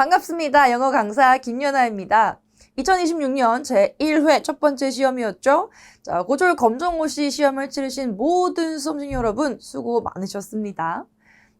반갑습니다. 영어 강사 김연아입니다. 2026년 제1회 첫 번째 시험이었죠. 자, 고졸 검정고시 시험을 치르신 모든 수험생 여러분 수고 많으셨습니다.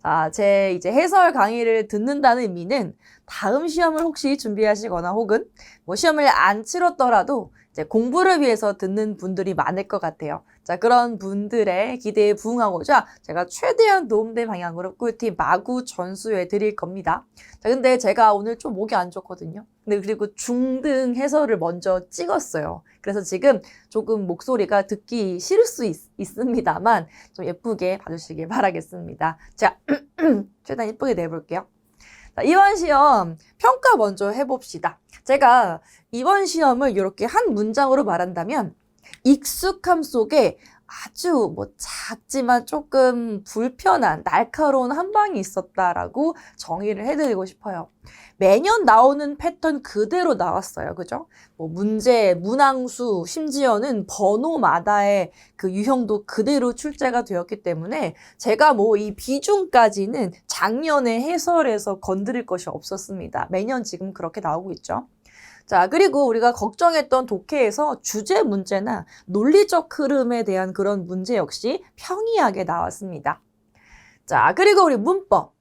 자, 제 이제 해설 강의를 듣는다는 의미는 다음 시험을 혹시 준비하시거나 혹은 뭐 시험을 안 치렀더라도 이제 공부를 위해서 듣는 분들이 많을 것 같아요. 자, 그런 분들의 기대에 부응하고자 제가 최대한 도움된 방향으로 꿀팁 마구 전수해 드릴 겁니다. 자, 근데 제가 오늘 좀 목이 안 좋거든요. 근데 그리고 중등 해설을 먼저 찍었어요. 그래서 지금 조금 목소리가 듣기 싫을 수 있습니다만 좀 예쁘게 봐주시길 바라겠습니다. 자, 최대한 예쁘게 내볼게요. 자, 이번 시험 평가 먼저 해봅시다. 제가 이번 시험을 이렇게 한 문장으로 말한다면 익숙함 속에 아주 작지만 조금 불편한 날카로운 한 방이 있었다라고 정의를 해드리고 싶어요. 매년 나오는 패턴 그대로 나왔어요. 그죠? 문제, 문항수, 심지어는 번호마다의 그 유형도 그대로 출제가 되었기 때문에 제가 이 비중까지는 작년에 해설에서 건드릴 것이 없었습니다. 매년 지금 그렇게 나오고 있죠. 자, 그리고 우리가 걱정했던 독해에서 주제 문제나 논리적 흐름에 대한 그런 문제 역시 평이하게 나왔습니다. 자, 그리고 우리 문법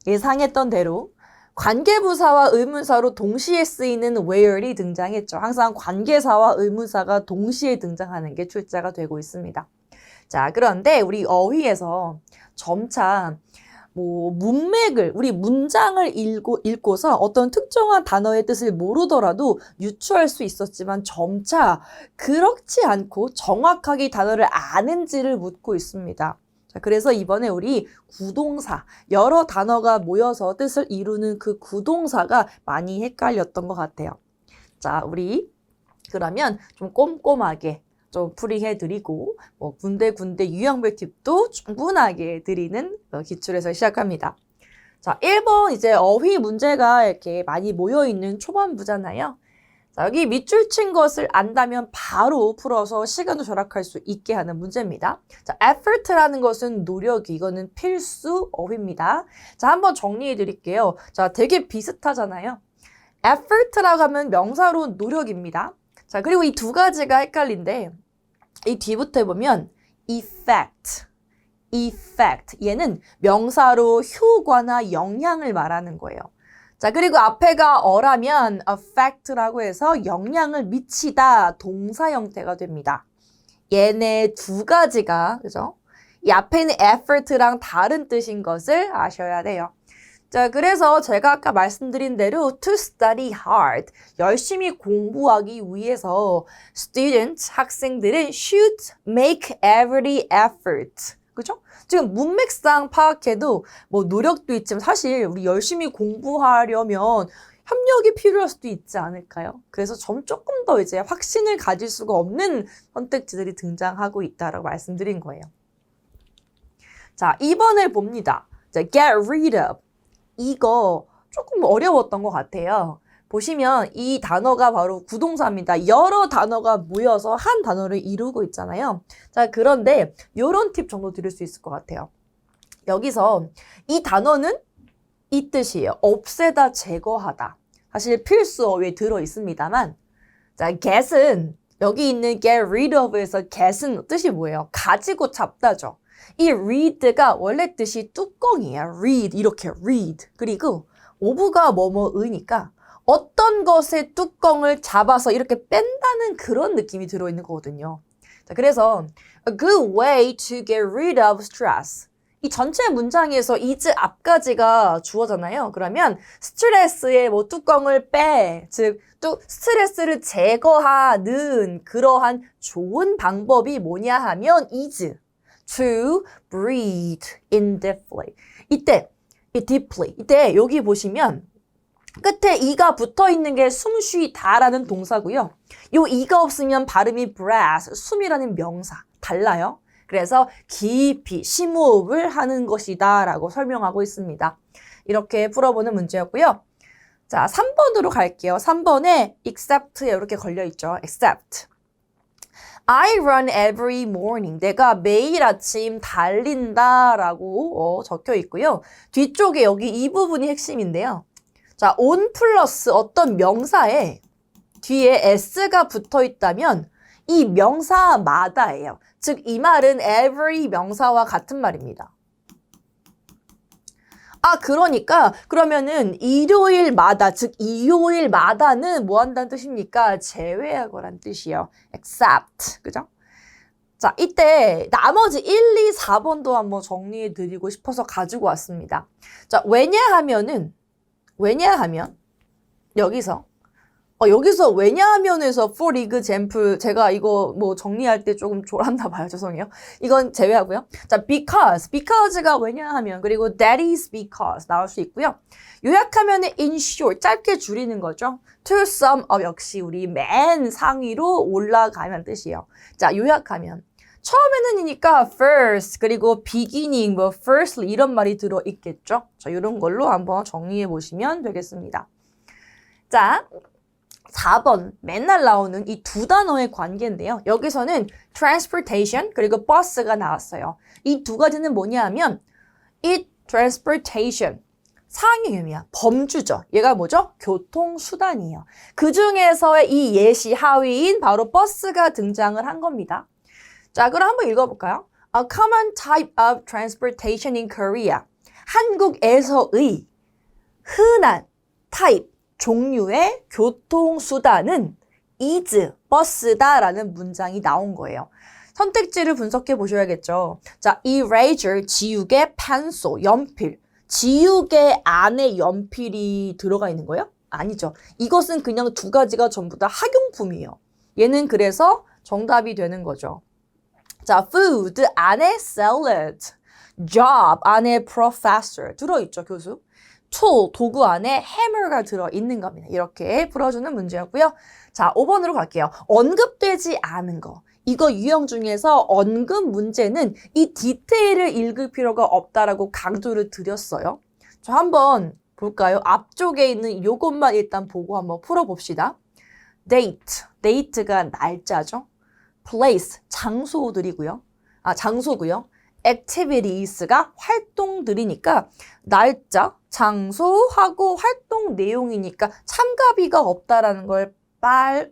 예상했던 대로 관계부사와 의문사로 동시에 쓰이는 where이 등장했죠. 항상 관계사와 의문사가 동시에 등장하는 게 출제가 되고 있습니다. 자, 그런데 우리 어휘에서 점차 문맥을, 우리 문장을 읽고서 어떤 특정한 단어의 뜻을 모르더라도 유추할 수 있었지만 점차 그렇지 않고 정확하게 단어를 아는지를 묻고 있습니다. 자, 그래서 이번에 우리 구동사, 여러 단어가 모여서 뜻을 이루는 그 구동사가 많이 헷갈렸던 것 같아요. 자, 우리 그러면 좀 꼼꼼하게 좀 풀이해드리고 군데군데 유형별 팁도 충분하게 드리는 기출에서 시작합니다. 자, 1번 이제 어휘 문제가 이렇게 많이 모여있는 초반부잖아요. 자, 여기 밑줄 친 것을 안다면 바로 풀어서 시간도 절약할 수 있게 하는 문제입니다. 자, effort라는 것은 노력이, 이거는 필수 어휘입니다. 자, 한번 정리해 드릴게요. 자, 되게 비슷하잖아요. effort라고 하면 명사로 노력입니다. 자, 그리고 이 두 가지가 헷갈린데 이 뒤부터 해보면 effect, 얘는 명사로 효과나 영향을 말하는 거예요. 자, 그리고 앞에가 어라면 affect라고 해서 영향을 미치다 동사 형태가 됩니다. 얘네 두 가지가, 그죠? 이 앞에 있는 effort랑 다른 뜻인 것을 아셔야 돼요. 자, 그래서 제가 아까 말씀드린 대로 to study hard, 열심히 공부하기 위해서 students, 학생들은 should make every effort. 그죠? 지금 문맥상 파악해도 노력도 있지만 사실 우리 열심히 공부하려면 협력이 필요할 수도 있지 않을까요? 그래서 조금 더 이제 확신을 가질 수가 없는 선택지들이 등장하고 있다라고 말씀드린 거예요. 자, 2번을 봅니다. 자, get rid of. 이거 조금 어려웠던 것 같아요. 보시면 이 단어가 바로 구동사입니다. 여러 단어가 모여서 한 단어를 이루고 있잖아요. 자, 그런데 이런 팁 정도 드릴 수 있을 것 같아요. 여기서 이 단어는 이 뜻이에요. 없애다, 제거하다. 사실 필수 어휘에 들어 있습니다만, 자, get은 여기 있는 get rid of에서 get은 뜻이 뭐예요? 가지고 잡다죠. 이 read가 원래 뜻이 뚜껑이에요. read, 이렇게 read. 그리고 of가 뭐뭐으니까 어떤 것의 뚜껑을 잡아서 이렇게 뺀다는 그런 느낌이 들어있는 거거든요. 자, 그래서 a good way to get rid of stress. 이 전체 문장에서 is 앞까지가 주어잖아요. 그러면 스트레스의 뚜껑을 빼, 즉 스트레스를 제거하는 그러한 좋은 방법이 뭐냐 하면 is to breathe in deeply. 이때 deeply. 이때 여기 보시면 끝에 이가 붙어 있는 게 숨쉬다라는 동사고요. 요 이가 없으면 발음이 breath, 숨이라는 명사. 달라요. 그래서 깊이 심호흡을 하는 것이다라고 설명하고 있습니다. 이렇게 풀어보는 문제였고요. 자, 3번으로 갈게요. 3번에 except에 이렇게 걸려있죠. except. I run every morning. 내가 매일 아침 달린다라고 적혀 있고요. 뒤쪽에 여기 이 부분이 핵심인데요. 자, on 플러스 어떤 명사에 뒤에 s가 붙어 있다면 이 명사마다예요. 즉, 이 말은 every 명사와 같은 말입니다. 아, 그러니까 그러면은 일요일마다, 즉 일요일마다는 뭐 한다는 뜻입니까? 제외하고란 뜻이에요. except. 그죠? 자, 이때 나머지 1, 2, 4번도 한번 정리해 드리고 싶어서 가지고 왔습니다. 자, 왜냐하면 여기서 왜냐하면에서 for example 제가 이거 뭐 정리할 때 조금 졸았나 봐요. 죄송해요. 이건 제외하고요. 자, because가 왜냐하면 그리고 that is because 나올 수 있고요. 요약하면은 in short 짧게 줄이는 거죠. to sum up 역시 우리 맨 상위로 올라가면 뜻이에요. 자, 요약하면 처음에는이니까 first 그리고 beginning 뭐 firstly 이런 말이 들어 있겠죠. 자, 이런 걸로 한번 정리해 보시면 되겠습니다. 자, 4번 맨날 나오는 이 두 단어의 관계인데요. 여기서는 transportation 그리고 bus가 나왔어요. 이 두 가지는 뭐냐 하면 이 transportation 상형이야. 범주죠. 얘가 뭐죠? 교통수단이에요. 그 중에서의 이 예시 하위인 바로 버스가 등장을 한 겁니다. 자, 그럼 한번 읽어볼까요? A common type of transportation in Korea. 한국에서의 흔한 type 종류의 교통수단은 is 버스다라는 문장이 나온 거예요. 선택지를 분석해 보셔야겠죠. 자, eraser 지우개, 펜소 연필. 지우개 안에 연필이 들어가 있는 거예요? 아니죠. 이것은 그냥 두 가지가 전부 다 학용품이에요. 얘는 그래서 정답이 되는 거죠. 자, food 안에 salad, job 안에 professor 들어있죠, 교수. tool, 도구 안에 hammer가 들어있는 겁니다. 이렇게 풀어주는 문제였고요. 자, 5번으로 갈게요. 언급되지 않은 거. 이거 유형 중에서 언급 문제는 이 디테일을 읽을 필요가 없다라고 강조를 드렸어요. 자, 한번 볼까요? 앞쪽에 있는 이것만 일단 보고 한번 풀어봅시다. date, date가 날짜죠. place, 장소들이고요. 장소고요. activities가 활동들이니까 날짜, 장소하고 활동 내용이니까 참가비가 없다라는 걸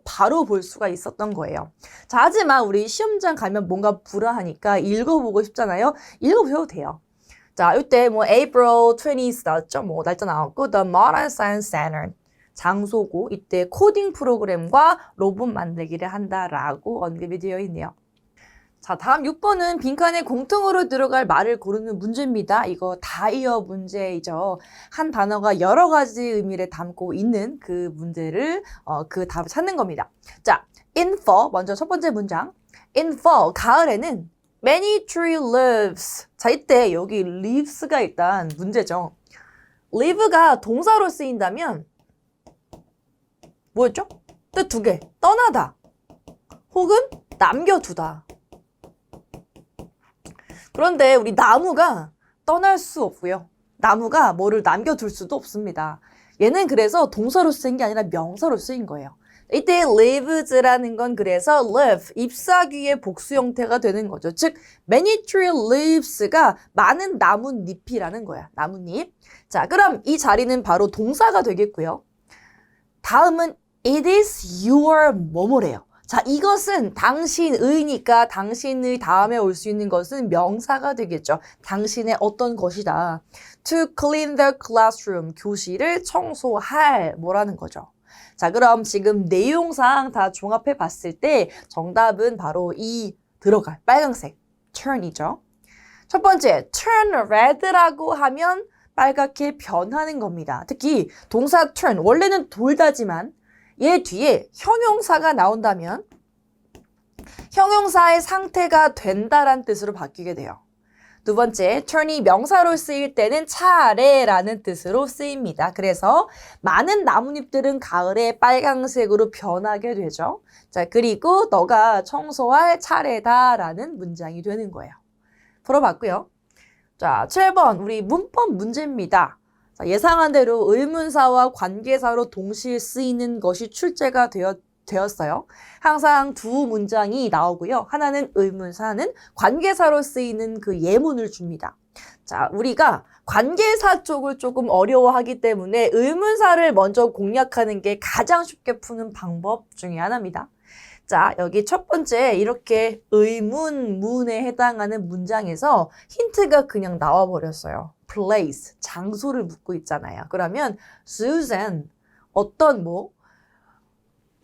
바로 볼 수가 있었던 거예요. 자, 하지만 우리 시험장 가면 뭔가 불안하니까 읽어보고 싶잖아요. 읽어보셔도 돼요. 자, 이때 뭐 April 20th 나왔죠? 뭐 날짜 나왔고 The Modern Science Center 장소고 이때 코딩 프로그램과 로봇 만들기를 한다라고 언급이 되어 있네요. 자, 다음 6번은 빈칸에 공통으로 들어갈 말을 고르는 문제입니다. 이거 다이어 문제이죠. 한 단어가 여러 가지 의미를 담고 있는 그 문제를 그 답을 찾는 겁니다. 자, in fall 먼저 첫 번째 문장. in fall 가을에는 many tree leaves. 자, 이때 여기 leaves가 일단 문제죠. leave가 동사로 쓰인다면 뭐였죠? 뜻 두 개. 떠나다 혹은 남겨두다. 그런데 우리 나무가 떠날 수 없고요. 나무가 뭐를 남겨둘 수도 없습니다. 얘는 그래서 동사로 쓰인 게 아니라 명사로 쓰인 거예요. 이때 lives라는 건 그래서 live, 잎사귀의 복수 형태가 되는 거죠. 즉, many tree leaves가 많은 나뭇잎이라는 거야. 나뭇잎. 자, 그럼 이 자리는 바로 동사가 되겠고요. 다음은 it is your 뭐뭐래요. 자, 이것은 당신의니까 당신의 다음에 올 수 있는 것은 명사가 되겠죠. 당신의 어떤 것이다. To clean the classroom. 교실을 청소할 뭐라는 거죠. 자, 그럼 지금 내용상 다 종합해 봤을 때 정답은 바로 이 들어갈 빨간색 turn이죠. 첫 번째, turn red라고 하면 빨갛게 변하는 겁니다. 특히 동사 turn, 원래는 돌다지만 얘 뒤에 형용사가 나온다면 형용사의 상태가 된다란 뜻으로 바뀌게 돼요. 두 번째, turn이 명사로 쓰일 때는 차례라는 뜻으로 쓰입니다. 그래서 많은 나뭇잎들은 가을에 빨강색으로 변하게 되죠. 자, 그리고 너가 청소할 차례다라는 문장이 되는 거예요. 풀어봤고요. 자, 7번 우리 문법 문제입니다. 자, 예상한 대로 의문사와 관계사로 동시에 쓰이는 것이 출제가 되었어요. 항상 두 문장이 나오고요. 하나는 의문사, 하나는 관계사로 쓰이는 그 예문을 줍니다. 자, 우리가 관계사 쪽을 조금 어려워하기 때문에 의문사를 먼저 공략하는 게 가장 쉽게 푸는 방법 중에 하나입니다. 자, 여기 첫 번째 이렇게 의문문에 해당하는 문장에서 힌트가 그냥 나와버렸어요. place, 장소를 묻고 있잖아요. 그러면 Susan, 어떤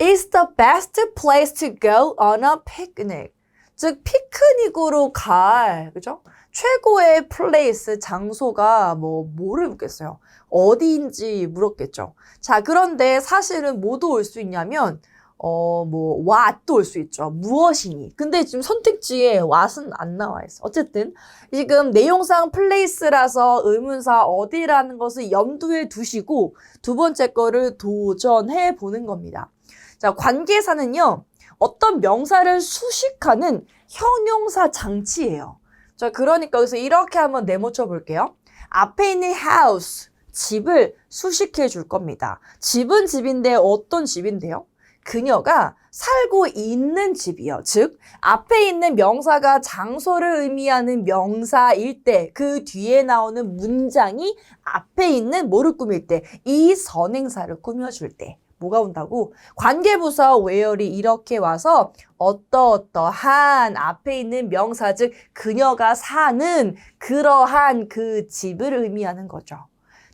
is the best place to go on a picnic. 즉, 피크닉으로 갈, 그죠? 최고의 place, 장소가 뭐를 묻겠어요? 어디인지 물었겠죠. 자, 그런데 사실은 뭐도 올 수 있냐면, what도 올 수 있죠. 무엇이니? 근데 지금 선택지에 what은 안 나와 있어. 어쨌든, 지금 내용상 place라서 의문사 어디라는 것을 염두에 두시고, 두 번째 거를 도전해 보는 겁니다. 자, 관계사는요, 어떤 명사를 수식하는 형용사 장치예요. 자, 그러니까 여기서 이렇게 한번 네모쳐 볼게요. 앞에 있는 house, 집을 수식해 줄 겁니다. 집은 집인데 어떤 집인데요? 그녀가 살고 있는 집이요. 즉, 앞에 있는 명사가 장소를 의미하는 명사일 때, 그 뒤에 나오는 문장이 앞에 있는 뭐를 꾸밀 때, 이 선행사를 꾸며줄 때. 뭐가 온다고? 관계부사 where이 이렇게 와서 어떠한 앞에 있는 명사, 즉 그녀가 사는 그러한 그 집을 의미하는 거죠.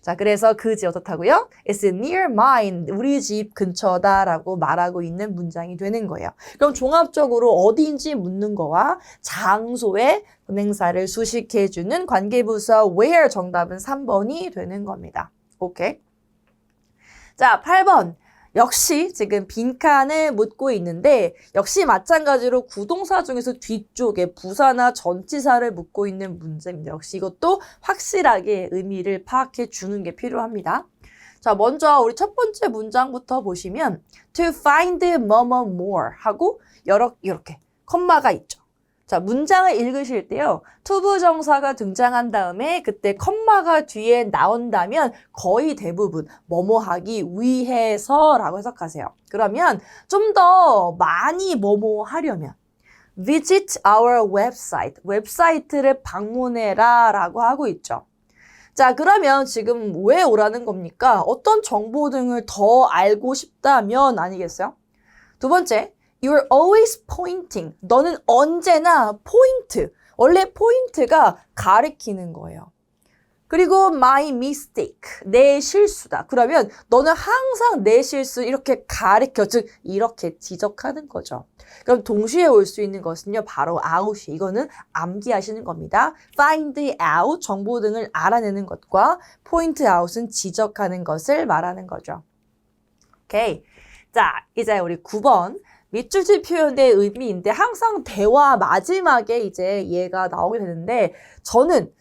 자, 그래서 그 집 어떻다고요? It's near mine. 우리 집 근처다라고 말하고 있는 문장이 되는 거예요. 그럼 종합적으로 어디인지 묻는 거와 장소의 분행사를 수식해주는 관계부사 where 정답은 3번이 되는 겁니다. 오케이? 자, 8번. 역시 지금 빈칸을 묻고 있는데 역시 마찬가지로 구동사 중에서 뒤쪽에 부사나 전치사를 묻고 있는 문제입니다. 역시 이것도 확실하게 의미를 파악해 주는 게 필요합니다. 자, 먼저 우리 첫 번째 문장부터 보시면 to find 뭐뭐 more 하고 이렇게 컴마가 있죠. 자, 문장을 읽으실 때요. 투부정사가 등장한 다음에 그때 컴마가 뒤에 나온다면 거의 대부분 뭐뭐 하기 위해서라고 해석하세요. 그러면 좀 더 많이 뭐뭐 하려면 visit our website, 웹사이트를 방문해라 라고 하고 있죠. 자, 그러면 지금 왜 오라는 겁니까? 어떤 정보 등을 더 알고 싶다면 아니겠어요? 두 번째, You're always pointing. 너는 언제나 포인트. 원래 포인트가 가리키는 거예요. 그리고 my mistake. 내 실수다. 그러면 너는 항상 내 실수 이렇게 가리켜. 즉 이렇게 지적하는 거죠. 그럼 동시에 올 수 있는 것은요. 바로 out이. 이거는 암기하시는 겁니다. find out. 정보 등을 알아내는 것과 point out은 지적하는 것을 말하는 거죠. 오케이. 자, 이제 우리 9번. 밑줄치 표현의 의미인데 항상 대화 마지막에 이제 얘가 나오게 되는데 저는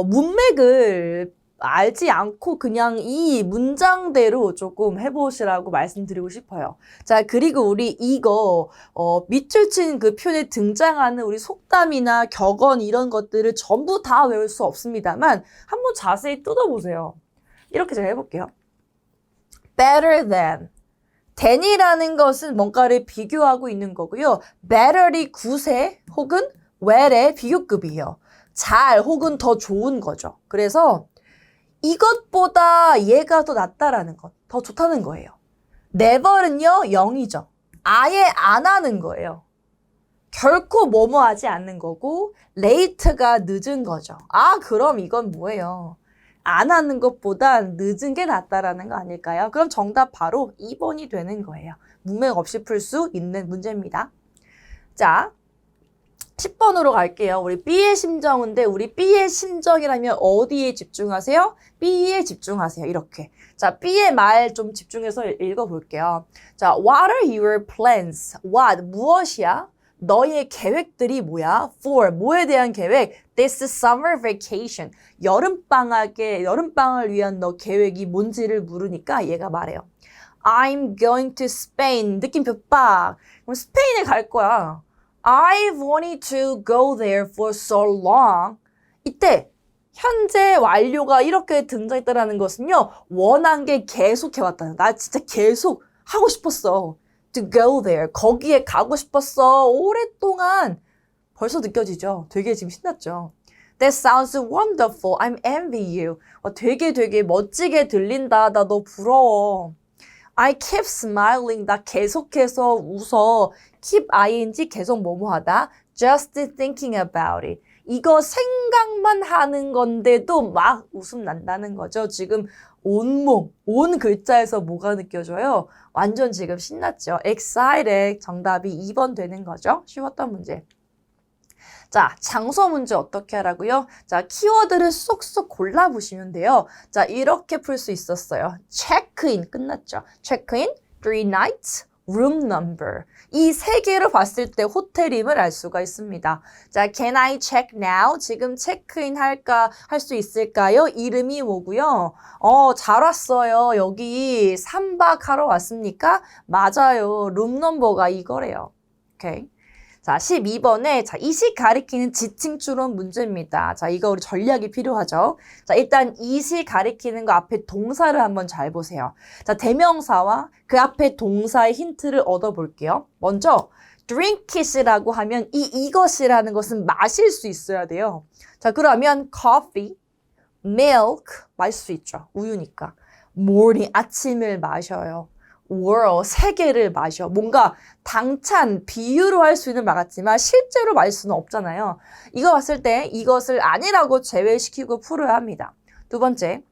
문맥을 알지 않고 그냥 이 문장대로 조금 해보시라고 말씀드리고 싶어요. 자, 그리고 우리 이거 밑줄 친 그 표현에 등장하는 우리 속담이나 격언 이런 것들을 전부 다 외울 수 없습니다만 한번 자세히 뜯어보세요. 이렇게 제가 해볼게요. Better than. than이라는 것은 뭔가를 비교하고 있는 거고요. better이 구세 혹은 well의 비교급이에요. 잘 혹은 더 좋은 거죠. 그래서 이것보다 얘가 더 낫다라는 것, 더 좋다는 거예요. never는요, 0이죠. 아예 안 하는 거예요. 결코 뭐뭐 하지 않는 거고 late가 늦은 거죠. 아, 그럼 이건 뭐예요? 안 하는 것보다 늦은 게 낫다라는 거 아닐까요? 그럼 정답 바로 2번이 되는 거예요. 문맥 없이 풀 수 있는 문제입니다. 자, 10번으로 갈게요. 우리 B의 심정인데 우리 B의 심정이라면 어디에 집중하세요? B에 집중하세요. 이렇게. 자, B의 말 좀 집중해서 읽어볼게요. 자, what are your plans? What, 무엇이야? 너의 계획들이 뭐야? For, 뭐에 대한 계획? This summer vacation. 여름방을 위한 너 계획이 뭔지를 물으니까 얘가 말해요. I'm going to Spain. 느낌표 빡. 그럼 스페인에 갈 거야. I've wanted to go there for so long. 이때 현재 완료가 이렇게 등장했다는 것은요. 원한 게 계속 해왔다는. 나 진짜 계속 하고 싶었어. To go there. 거기에 가고 싶었어. 오랫동안. 벌써 느껴지죠? 되게 지금 신났죠? That sounds wonderful. I'm envy you. 되게 멋지게 들린다. 나 너 부러워. I keep smiling. 나 계속해서 웃어. keep ing 계속 뭐뭐하다. Just thinking about it. 이거 생각만 하는 건데도 막 웃음 난다는 거죠. 지금 온몸, 온 글자에서 뭐가 느껴져요? 완전 지금 신났죠. excited. 정답이 2번 되는 거죠. 쉬웠던 문제. 자, 장소 문제 어떻게 하라고요? 자, 키워드를 쏙쏙 골라보시면 돼요. 자, 이렇게 풀 수 있었어요. 체크인 끝났죠. 체크인, 3 nights, room number. 이 세 개로 봤을 때 호텔임을 알 수가 있습니다. 자, can I check now? 지금 체크인 할 수 있을까요? 이름이 뭐고요? 잘 왔어요. 여기 3박 하러 왔습니까? 맞아요. 룸 넘버가 이거래요. 오케이. 자, 12번에 이식 가리키는 지칭 추론 문제입니다. 자, 이거 우리 전략이 필요하죠. 자, 일단 이식 가리키는 거 앞에 동사를 한번 잘 보세요. 자, 대명사와 그 앞에 동사의 힌트를 얻어볼게요. 먼저 drink it이라고 하면 이것이라는 것은 마실 수 있어야 돼요. 자, 그러면 coffee, milk 마실 수 있죠. 우유니까. morning 아침을 마셔요. world 세계를 마셔. 뭔가 당찬 비유로 할 수 있는 말 같지만 실제로 마실 수는 없잖아요. 이거 봤을 때 이것을 아니라고 제외시키고 풀어야 합니다. 두 번째,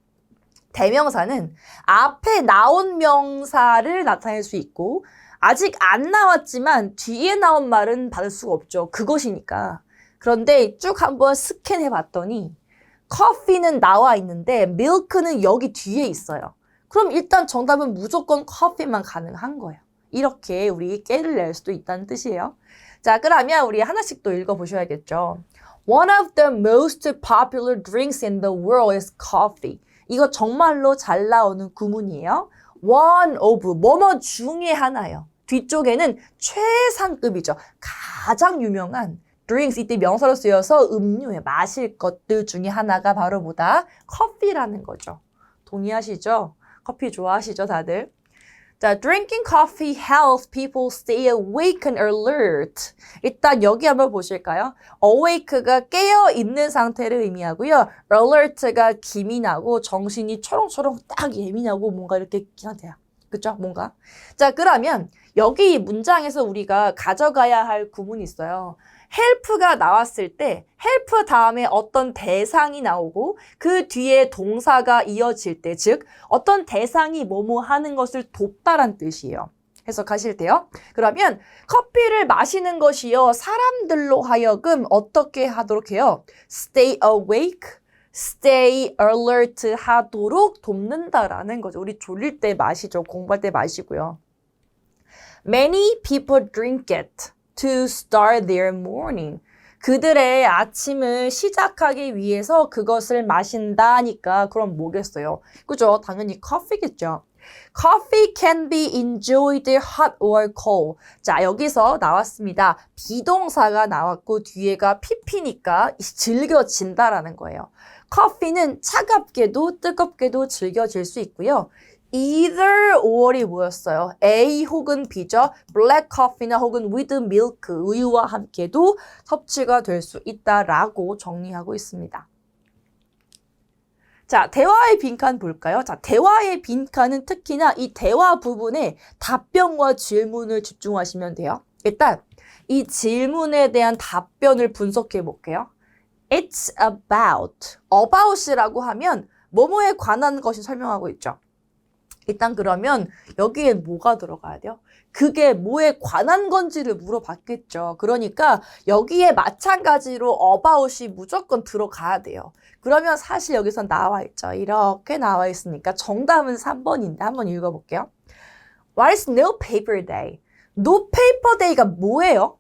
대명사는 앞에 나온 명사를 나타낼 수 있고 아직 안 나왔지만 뒤에 나온 말은 받을 수가 없죠. 그것이니까. 그런데 쭉 한번 스캔해 봤더니 커피는 나와 있는데 밀크는 여기 뒤에 있어요. 그럼 일단 정답은 무조건 커피만 가능한 거예요. 이렇게 우리 깨를 낼 수도 있다는 뜻이에요. 자, 그러면 우리 하나씩 또 읽어보셔야겠죠. One of the most popular drinks in the world is coffee. 이거 정말로 잘 나오는 구문이에요. One of, 뭐뭐 중에 하나요. 뒤쪽에는 최상급이죠. 가장 유명한 drinks, 이때 명사로 쓰여서 음료에 마실 것들 중에 하나가 바로 뭐다? 커피라는 거죠. 동의하시죠? 커피 좋아하시죠, 다들? 자, drinking coffee helps people stay awake and alert. 일단 여기 한번 보실까요? awake가 깨어있는 상태를 의미하고요. alert가 기민하고 정신이 초롱초롱 딱 예민하고 뭔가 이렇게 상태야. 그쵸? 뭔가. 자, 그러면 여기 문장에서 우리가 가져가야 할 구문이 있어요. help가 나왔을 때 help 다음에 어떤 대상이 나오고 그 뒤에 동사가 이어질 때, 즉 어떤 대상이 뭐뭐 하는 것을 돕다란 뜻이에요. 해석하실 때요. 그러면 커피를 마시는 것이요. 사람들로 하여금 어떻게 하도록 해요? stay awake, stay alert 하도록 돕는다라는 거죠. 우리 졸릴 때 마시죠. 공부할 때 마시고요. Many people drink it to start their morning. 그들의 아침을 시작하기 위해서 그것을 마신다니까 그럼 뭐겠어요? 그죠? 당연히 커피겠죠. Coffee can be enjoyed hot or cold. 자, 여기서 나왔습니다. 비동사가 나왔고 뒤에가 PP니까 즐겨진다라는 거예요. 커피는 차갑게도 뜨겁게도 즐겨질 수 있고요. either or이 뭐였어요? A 혹은 B죠. black coffee나 혹은 with milk, 우유와 함께도 섭취가 될 수 있다라고 정리하고 있습니다. 자, 대화의 빈칸 볼까요? 자, 대화의 빈칸은 특히나 이 대화 부분에 답변과 질문을 집중하시면 돼요. 일단 이 질문에 대한 답변을 분석해 볼게요. It's about이라고 하면 뭐뭐에 관한 것이 설명하고 있죠. 일단 그러면 여기에 뭐가 들어가야 돼요? 그게 뭐에 관한 건지를 물어봤겠죠. 그러니까 여기에 마찬가지로 about이 무조건 들어가야 돼요. 그러면 사실 여기서 나와 있죠. 이렇게 나와 있으니까 정답은 3번인데 한번 읽어볼게요. What is no paper day? No paper day가 뭐예요?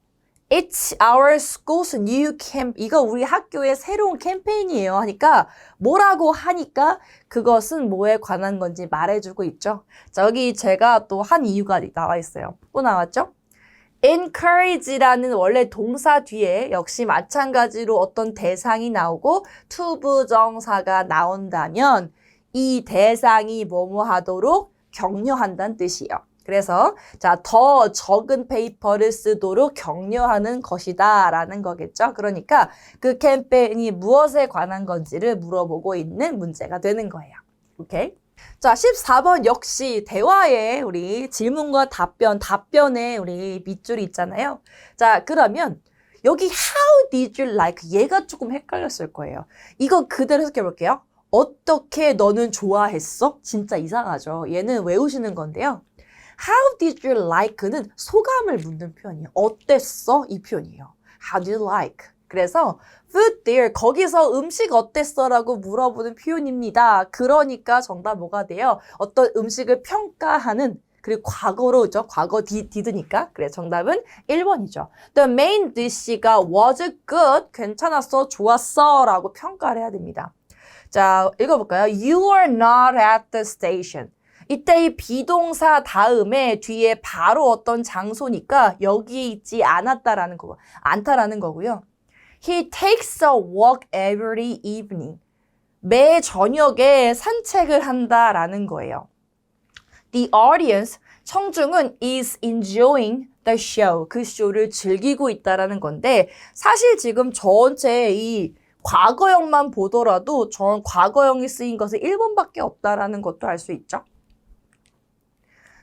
It's our school's new camp. 이거 우리 학교의 새로운 캠페인이에요. 하니까 뭐라고 하니까 그것은 뭐에 관한 건지 말해주고 있죠. 자, 여기 제가 또 한 이유가 나와 있어요. 또 나왔죠? encourage라는 원래 동사 뒤에 역시 마찬가지로 어떤 대상이 나오고 투부정사가 나온다면 이 대상이 뭐뭐 하도록 격려한다는 뜻이에요. 그래서 자, 더 적은 페이퍼를 쓰도록 격려하는 것이다 라는 거겠죠. 그러니까 그 캠페인이 무엇에 관한 건지를 물어보고 있는 문제가 되는 거예요. 오케이? 자, 14번 역시 대화에 우리 질문과 답변에 우리 밑줄이 있잖아요. 자, 그러면 여기 how did you like 얘가 조금 헷갈렸을 거예요. 이거 그대로 해석해 볼게요. 어떻게 너는 좋아했어? 진짜 이상하죠. 얘는 외우시는 건데요. How did you like는 소감을 묻는 표현이에요. 어땠어? 이 표현이에요. How did you like? 그래서 food there 거기서 음식 어땠어? 라고 물어보는 표현입니다. 그러니까 정답 뭐가 돼요? 어떤 음식을 평가하는 그리고 과거로죠. 과거 did니까. 그래서 정답은 1번이죠. The main dish가 was good. 괜찮았어. 좋았어. 라고 평가를 해야 됩니다. 자, 읽어볼까요? You are not at the station. 이때 이 비동사 다음에 뒤에 바로 어떤 장소니까 여기에 있지 않았다라는 거고, 않다라는 거고요. He takes a walk every evening. 매 저녁에 산책을 한다라는 거예요. The audience, 청중은 is enjoying the show. 그 쇼를 즐기고 있다라는 건데 사실 지금 전체 이 과거형만 보더라도 전 과거형이 쓰인 것은 1번밖에 없다라는 것도 알 수 있죠.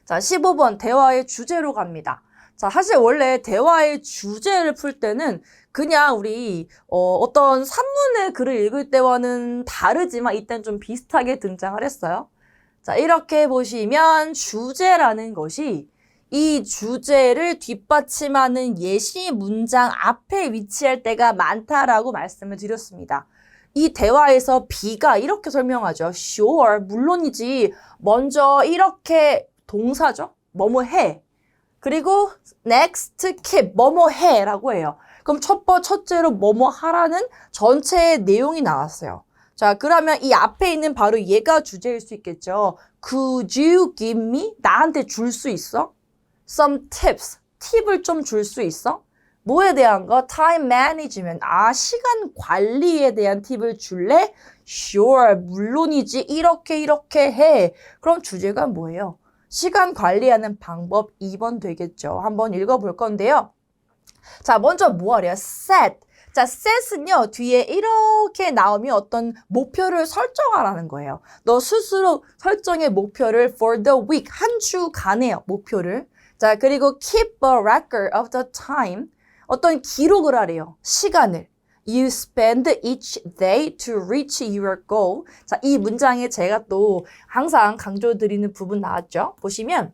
자, 15번 대화의 주제로 갑니다. 자, 사실 원래 대화의 주제를 풀 때는 그냥 우리 어떤 산문의 글을 읽을 때와는 다르지만 이때는 좀 비슷하게 등장을 했어요. 자, 이렇게 보시면 주제라는 것이 이 주제를 뒷받침하는 예시 문장 앞에 위치할 때가 많다라고 말씀을 드렸습니다. 이 대화에서 B가 이렇게 설명하죠. Sure, 물론이지. 먼저 이렇게 동사죠. 뭐뭐 해. 그리고 next keep, 뭐뭐 해 라고 해요. 그럼 첫째로 뭐뭐 하라는 전체의 내용이 나왔어요. 자, 그러면 이 앞에 있는 바로 얘가 주제일 수 있겠죠. Could you give me? 나한테 줄 수 있어? Some tips. 팁을 좀 줄 수 있어? 뭐에 대한 거? Time management. 아, 시간 관리에 대한 팁을 줄래? Sure. 물론이지. 이렇게 해. 그럼 주제가 뭐예요? 시간 관리하는 방법 2번 되겠죠. 한번 읽어볼 건데요. 자, 먼저 뭐 하래요? Set. 자, set은요, 뒤에 이렇게 나오면 어떤 목표를 설정하라는 거예요. 너 스스로 설정의 목표를 for the week, 한 주간의 목표를. 자, 그리고 keep a record of the time. 어떤 기록을 하래요. 시간을. You spend each day to reach your goal. 자, 이 문장에 제가 또 항상 강조드리는 부분 나왔죠. 보시면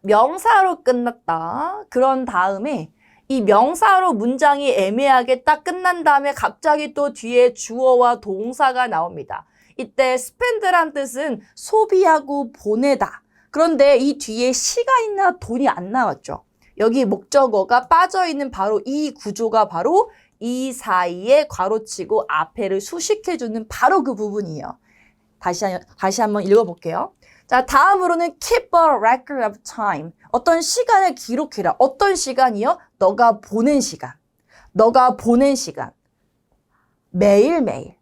명사로 끝났다. 그런 다음에 이 명사로 문장이 애매하게 딱 끝난 다음에 갑자기 또 뒤에 주어와 동사가 나옵니다. 이때 spend란 뜻은 소비하고 보내다. 그런데 이 뒤에 시가 있나 돈이 안 나왔죠. 여기 목적어가 빠져있는 바로 이 구조가 바로 이 사이에 괄호치고 앞에를 수식해주는 바로 그 부분이에요. 다시 한번 읽어볼게요. 자, 다음으로는 keep a record of time. 어떤 시간을 기록해라. 어떤 시간이요? 너가 보낸 시간. 너가 보낸 시간. 매일매일.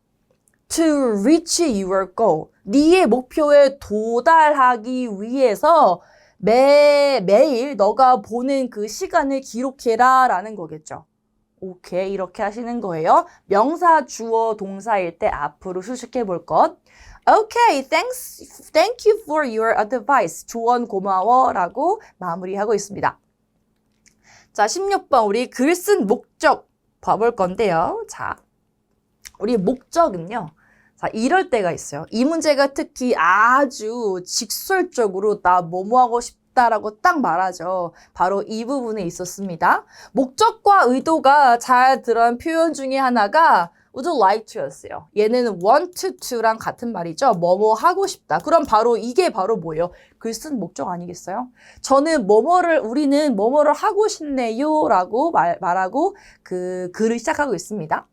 To reach your goal. 네의 목표에 도달하기 위해서 매일 너가 보낸 그 시간을 기록해라 라는 거겠죠. 오케이, 이렇게 하시는 거예요. 명사, 주어, 동사일 때 앞으로 수식해 볼 것. Okay, thank you for your advice. 조언 고마워 라고 마무리하고 있습니다. 자, 16번 우리 글 쓴 목적 봐볼 건데요. 자, 우리 목적은요. 자, 이럴 때가 있어요. 이 문제가 특히 아주 직설적으로 나 뭐뭐 하고 싶다라고 딱 말하죠. 바로 이 부분에 있었습니다. 목적과 의도가 잘 들어간 표현 중에 하나가 would like to였어요. 얘는 want to랑 같은 말이죠. 뭐뭐 하고 싶다. 그럼 바로 이게 바로 뭐예요? 글 쓴 목적 아니겠어요? 우리는 뭐뭐를 하고 싶네요 라고 말하고 그 글을 시작하고 있습니다.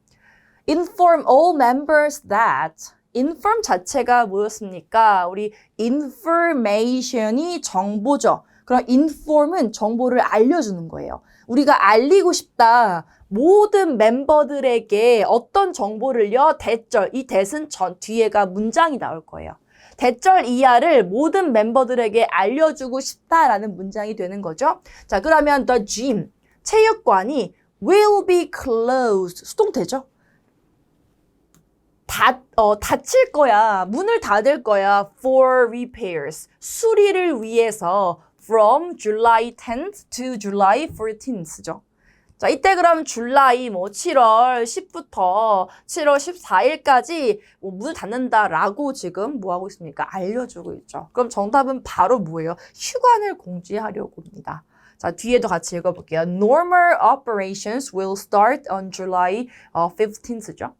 Inform all members that. inform 자체가 뭐였습니까? 우리 information이 정보죠. 그럼 inform은 정보를 알려주는 거예요. 우리가 알리고 싶다. 모든 멤버들에게 어떤 정보를요? that절. 이 that은 뒤에가 문장이 나올 거예요. 대절 이하를 모든 멤버들에게 알려주고 싶다라는 문장이 되는 거죠. 자, 그러면 the gym, 체육관이 will be closed, 수동태죠. 닫힐 거야. 문을 닫을 거야. For repairs. 수리를 위해서 from July 10th to July 14th죠. 자, 이때 그럼 줄라이 7월 10부터 7월 14일까지 문을 닫는다라고 지금 뭐 하고 있습니까? 알려주고 있죠. 그럼 정답은 바로 뭐예요? 휴관을 공지하려고 합니다. 자, 뒤에도 같이 읽어볼게요. Normal operations will start on July 15th죠.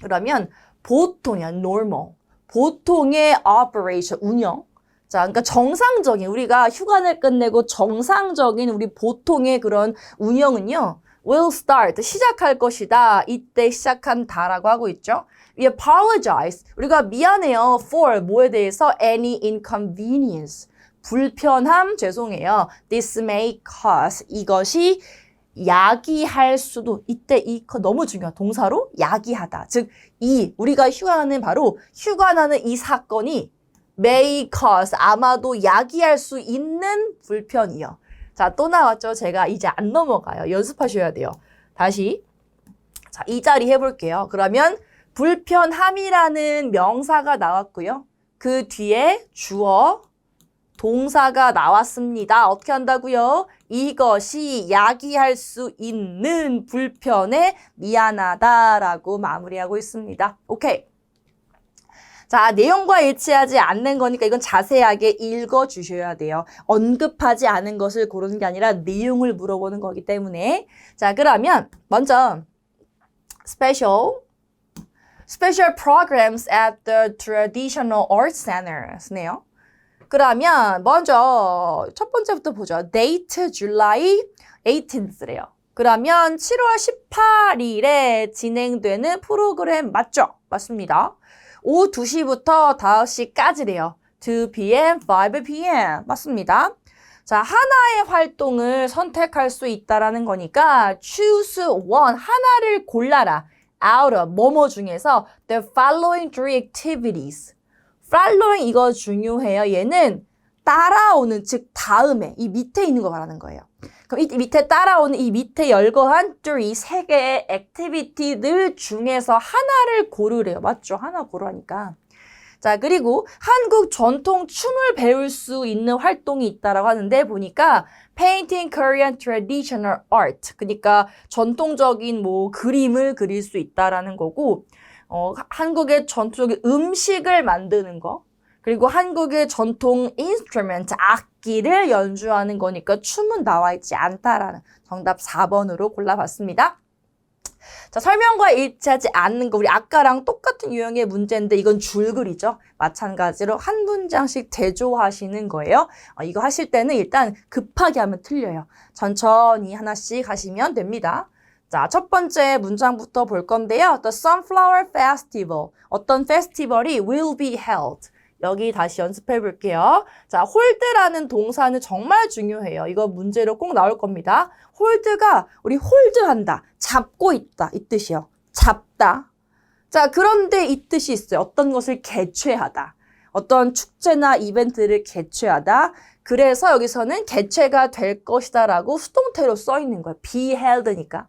그러면 보통이야, normal. 보통의 operation, 운영. 자, 그러니까 정상적인, 우리가 휴관을 끝내고 정상적인 우리 보통의 그런 운영은요, will start, 시작할 것이다. 이때 시작한다라고 하고 있죠. We apologize. 우리가 미안해요. For, 뭐에 대해서? Any inconvenience. 불편함, 죄송해요. This may cause. 이것이 야기할 수도, 이때 이 너무 중요한 동사로 야기하다. 즉, 우리가 휴관하는 바로 휴관하는 이 사건이 may cause, 아마도 야기할 수 있는 불편이요. 자, 또 나왔죠? 제가 이제 안 넘어가요. 연습하셔야 돼요. 다시. 자, 이 자리 해볼게요. 그러면 불편함이라는 명사가 나왔고요. 그 뒤에 주어, 동사가 나왔습니다. 어떻게 한다고요? 이것이 야기할 수 있는 불편에 미안하다라고 마무리하고 있습니다. 오케이. 자, 내용과 일치하지 않는 거니까 이건 자세하게 읽어주셔야 돼요. 언급하지 않은 것을 고르는 게 아니라 내용을 물어보는 거기 때문에. 자, 그러면 먼저 special programs at the Traditional Arts Centers네요. 그러면 먼저 첫 번째부터 보죠. Date July 18th래요. 그러면 7월 18일에 진행되는 프로그램 맞죠? 맞습니다. 오후 2시부터 5시까지래요. 2pm, 5pm. 맞습니다. 자, 하나의 활동을 선택할 수 있다라는 거니까 choose one, 하나를 골라라. out of, 뭐뭐 중에서 the following three activities. following 이거 중요해요. 얘는 따라오는, 즉 다음에, 이 밑에 있는 거 말하는 거예요. 그럼 이 밑에 따라오는 이 밑에 열거한 세 개의 액티비티들 중에서 하나를 고르래요. 맞죠? 하나 고르라니까. 자, 그리고 한국 전통 춤을 배울 수 있는 활동이 있다라고 하는데 보니까 Painting Korean Traditional Art. 그러니까 전통적인 뭐 그림을 그릴 수 있다라는 거고, 한국의 전통적인 음식을 만드는 거. 그리고 한국의 전통 인스트루먼트, 악기를 연주하는 거니까 춤은 나와 있지 않다라는 정답 4번으로 골라봤습니다. 자, 설명과 일치하지 않는 거, 우리 아까랑 똑같은 유형의 문제인데 이건 줄글이죠. 마찬가지로 한 문장씩 대조하시는 거예요. 이거 하실 때는 일단 급하게 하면 틀려요. 천천히 하나씩 하시면 됩니다. 자, 첫 번째 문장부터 볼 건데요. The Sunflower Festival. 어떤 페스티벌이 will be held. 여기 다시 연습해 볼게요. 자, 홀드라는 동사는 정말 중요해요. 이거 문제로 꼭 나올 겁니다. 홀드가 우리 홀드한다, 잡고 있다 이 뜻이요. 잡다. 자, 그런데 이 뜻이 있어요. 어떤 것을 개최하다. 어떤 축제나 이벤트를 개최하다. 그래서 여기서는 개최가 될 것이다 라고 수동태로 써 있는 거예요. be held니까.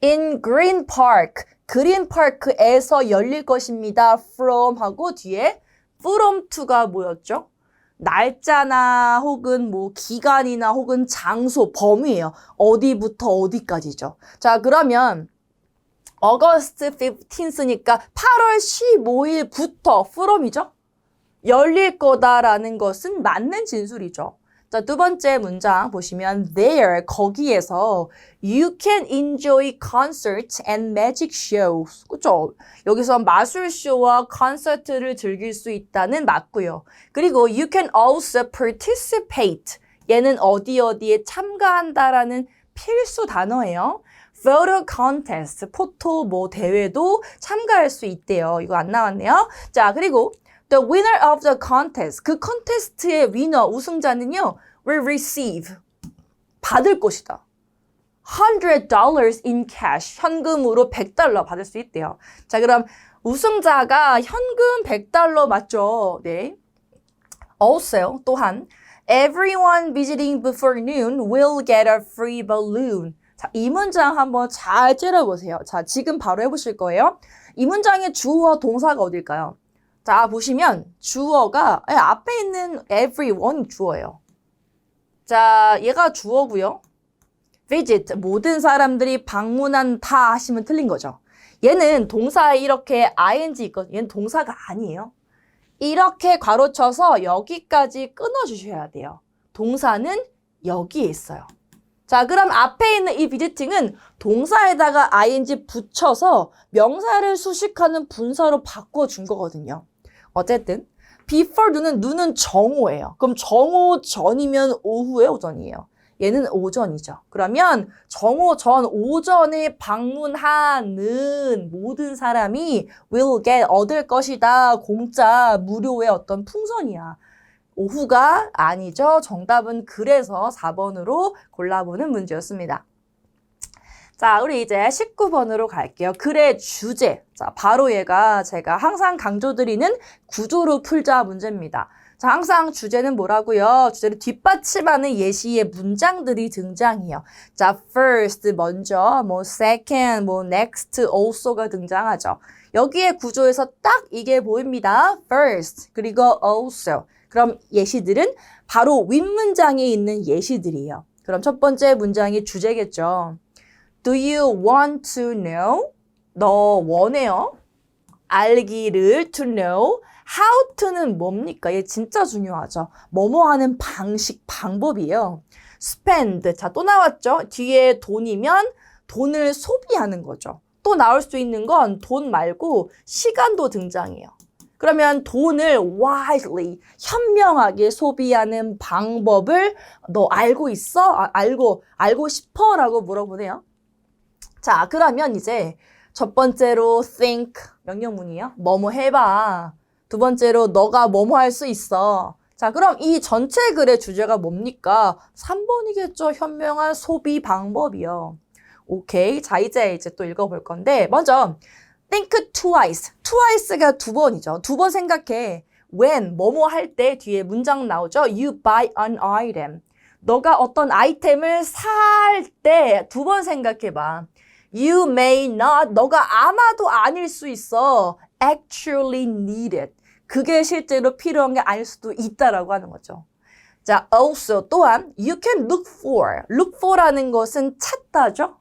In Green Park. 그린 파크에서 열릴 것입니다. from 하고 뒤에 from to가 뭐였죠? 날짜나 혹은 뭐 기간이나 혹은 장소, 범위예요. 어디부터 어디까지죠. 자, 그러면 August 15th니까 8월 15일부터 from이죠. 열릴 거다라는 것은 맞는 진술이죠. 자, 두 번째 문장 보시면 there, 거기에서 you can enjoy concerts and magic shows. 그렇죠? 여기서 마술쇼와 콘서트를 즐길 수 있다는 맞고요. 그리고 you can also participate. 얘는 어디에 참가한다라는 필수 단어예요. photo contest, 포토 뭐 대회도 참가할 수 있대요. 이거 안 나왔네요. 자, 그리고 The winner of the contest. 그 컨테스트의 위너, 우승자는요, will receive. 받을 것이다. $100 in cash. 현금으로 $100 받을 수 있대요. 자, 그럼 우승자가 현금 100달러 맞죠? 네. Also, 또한 everyone visiting before noon will get a free balloon. 자, 이 문장 한번 잘 찔러보세요. 자, 지금 바로 해보실 거예요. 이 문장의 주어와 동사가 어딜까요? 자, 보시면 주어가 앞에 있는 everyone 주어예요. 자, 얘가 주어고요. visit, 모든 사람들이 방문한다 하시면 틀린 거죠. 얘는 동사에 이렇게 ing 있거든요. 얘는 동사가 아니에요. 이렇게 괄호쳐서 여기까지 끊어주셔야 돼요. 동사는 여기에 있어요. 자, 그럼 앞에 있는 이 visiting은 동사에다가 ing 붙여서 명사를 수식하는 분사로 바꿔준 거거든요. 어쨌든 before 눈은 정오예요. 그럼 정오 전이면 오후에 오전이에요. 얘는 오전이죠. 그러면 정오 전 오전에 방문하는 모든 사람이 will get 얻을 것이다. 공짜 무료의 어떤 풍선이야. 오후가 아니죠. 정답은 그래서 4번으로 골라보는 문제였습니다. 자, 우리 이제 19번으로 갈게요. 글의 주제. 자, 바로 얘가 제가 항상 강조드리는 구조로 풀자 문제입니다. 자, 항상 주제는 뭐라고요? 주제를 뒷받침하는 예시의 문장들이 등장해요. 자, first 먼저, second, next, also가 등장하죠. 여기에 구조에서 딱 이게 보입니다. first, 그리고 also. 그럼 예시들은 바로 윗문장에 있는 예시들이에요. 그럼 첫 번째 문장이 주제겠죠. Do you want to know? 너 원해요? 알기를 to know. How to는 뭡니까? 얘 진짜 중요하죠. 뭐뭐 하는 방식, 방법이에요. spend. 자, 또 나왔죠? 뒤에 돈이면 돈을 소비하는 거죠. 또 나올 수 있는 건 돈 말고 시간도 등장해요. 그러면 돈을 wisely, 현명하게 소비하는 방법을 너 알고 있어? 알고 싶어? 라고 물어보네요. 자, 그러면 이제 첫 번째로 think, 명령문이요. 뭐뭐 해봐. 두 번째로 너가 뭐뭐 할 수 있어. 자, 그럼 이 전체 글의 주제가 뭡니까? 3번이겠죠. 현명한 소비 방법이요. 오케이. 자, 이제 또 읽어볼 건데 먼저 think twice. twice가 두 번이죠. 두 번 생각해. when, 뭐뭐 할 때 뒤에 문장 나오죠. You buy an item. 너가 어떤 아이템을 살 때 두 번 생각해봐. You may not, 너가 아마도 아닐 수 있어. actually need it. 그게 실제로 필요한 게 아닐 수도 있다라고 하는 거죠. 자, also 또한 you can look for. look for라는 것은 찾다죠.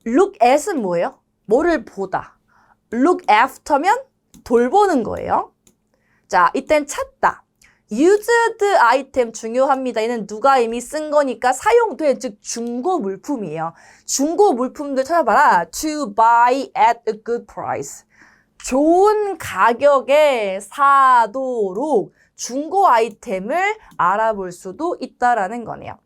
look at은 뭐예요? 뭐를 보다. look after면 돌보는 거예요. 자, 이땐 찾다. used item 중요합니다. 얘는 누가 이미 쓴 거니까 사용된, 즉 중고 물품이에요. 중고 물품들 찾아봐라. to buy at a good price. 좋은 가격에 사도록 중고 아이템을 알아볼 수도 있다라는 거네요.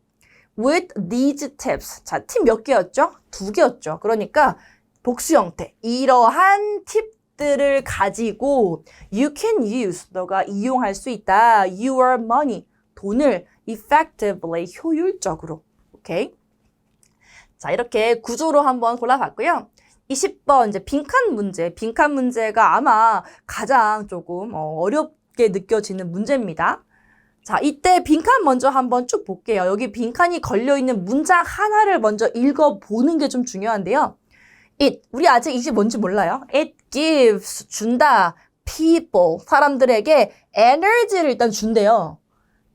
With these tips. 자, 팁 몇 개였죠? 2개였죠. 그러니까 복수 형태. 이러한 팁들을 가지고 you can use. 너가 이용할 수 있다. Your money. 돈을 effectively. 효율적으로. 오케이? 자, 이렇게 구조로 한번 골라봤고요. 20번 이제 빈칸 문제. 빈칸 문제가 아마 가장 조금 어렵게 느껴지는 문제입니다. 자, 이때 빈칸 먼저 한번 쭉 볼게요. 여기 빈칸이 걸려있는 문장 하나를 먼저 읽어보는 게 좀 중요한데요. It, 우리 아직 이게 뭔지 몰라요. It gives, 준다. People, 사람들에게 에너지를 일단 준대요.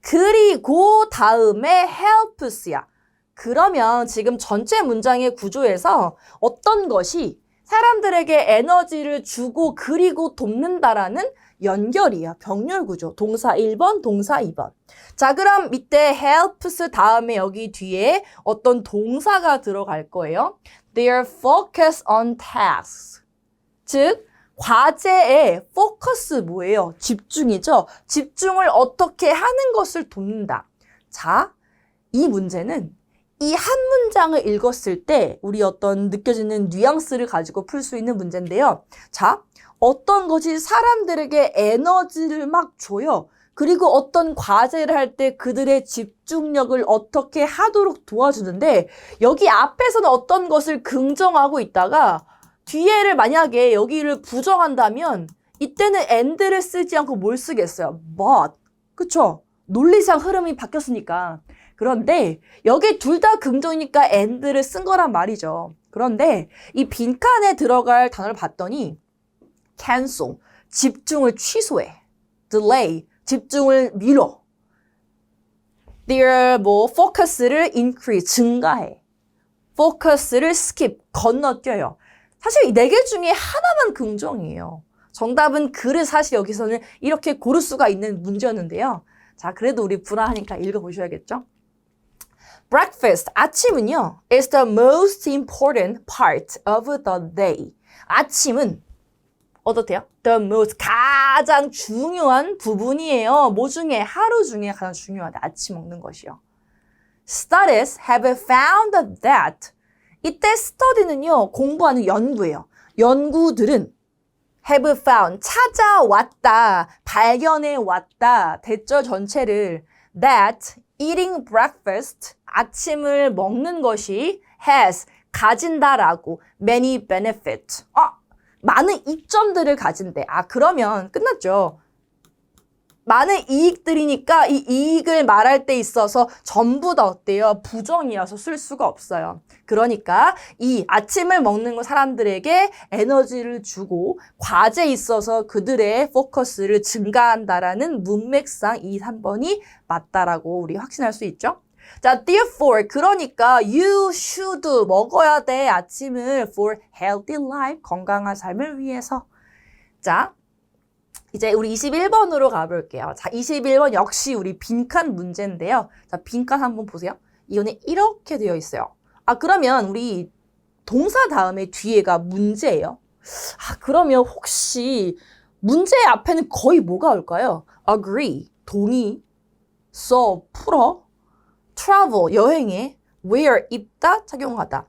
그리고 다음에 helps야. 그러면 지금 전체 문장의 구조에서 어떤 것이 사람들에게 에너지를 주고 그리고 돕는다라는 연결이야. 병렬 구조. 동사 1번, 동사 2번. 자, 그럼 밑에 helps 다음에 여기 뒤에 어떤 동사가 들어갈 거예요. Their focus on tasks. 즉, 과제에 focus 뭐예요? 집중이죠. 집중을 어떻게 하는 것을 돕는다. 자, 이 문제는 이 한 문장을 읽었을 때 우리 어떤 느껴지는 뉘앙스를 가지고 풀 수 있는 문제인데요. 자, 어떤 것이 사람들에게 에너지를 막 줘요. 그리고 어떤 과제를 할 때 그들의 집중력을 어떻게 하도록 도와주는데 여기 앞에서는 어떤 것을 긍정하고 있다가 뒤에를 만약에 여기를 부정한다면 이때는 and를 쓰지 않고 뭘 쓰겠어요? but. 그쵸? 논리상 흐름이 바뀌었으니까. 그런데 여기 둘 다 긍정이니까 and를 쓴 거란 말이죠. 그런데 이 빈칸에 들어갈 단어를 봤더니 cancel, 집중을 취소해. delay, 집중을 미뤄. their focus를 increase, 증가해. focus를 skip, 건너뛰어요. 사실 이 네 개 중에 하나만 긍정이에요. 정답은 글을 사실 여기서는 이렇게 고를 수가 있는 문제였는데요. 자, 그래도 우리 불안하니까 읽어보셔야겠죠? Breakfast, 아침은요, is the most important part of the day. 아침은 어떻대요? The most, 가장 중요한 부분이에요. 뭐 중에? 하루 중에 가장 중요하다. 아침 먹는 것이요. Studies have found that. 이때 study는요, 공부하는 연구예요. 연구들은 have found, 찾아왔다, 발견해왔다, 대절 전체를 that eating breakfast, 아침을 먹는 것이 has, 가진다라고 many benefits, 많은 이점들을 가진대. 그러면 끝났죠. 많은 이익들이니까 이 이익을 말할 때 있어서 전부 다 어때요? 부정이어서 쓸 수가 없어요. 그러니까 이 아침을 먹는 사람들에게 에너지를 주고 과제에 있어서 그들의 포커스를 증가한다라는 문맥상 이 3번이 맞다라고 우리 확신할 수 있죠. 자, therefore, 그러니까 you should 먹어야 돼. 아침을 for healthy life, 건강한 삶을 위해서. 자, 이제 우리 21번으로 가볼게요. 자, 21번 역시 우리 빈칸 문제인데요. 자, 빈칸 한번 보세요. 이거는 이렇게 되어 있어요. 그러면 우리 동사 다음에 뒤에가 문제예요. 그러면 혹시 문제 앞에는 거의 뭐가 올까요? agree, 동의, solve, 풀어, travel, 여행에, wear, 입다, 착용하다.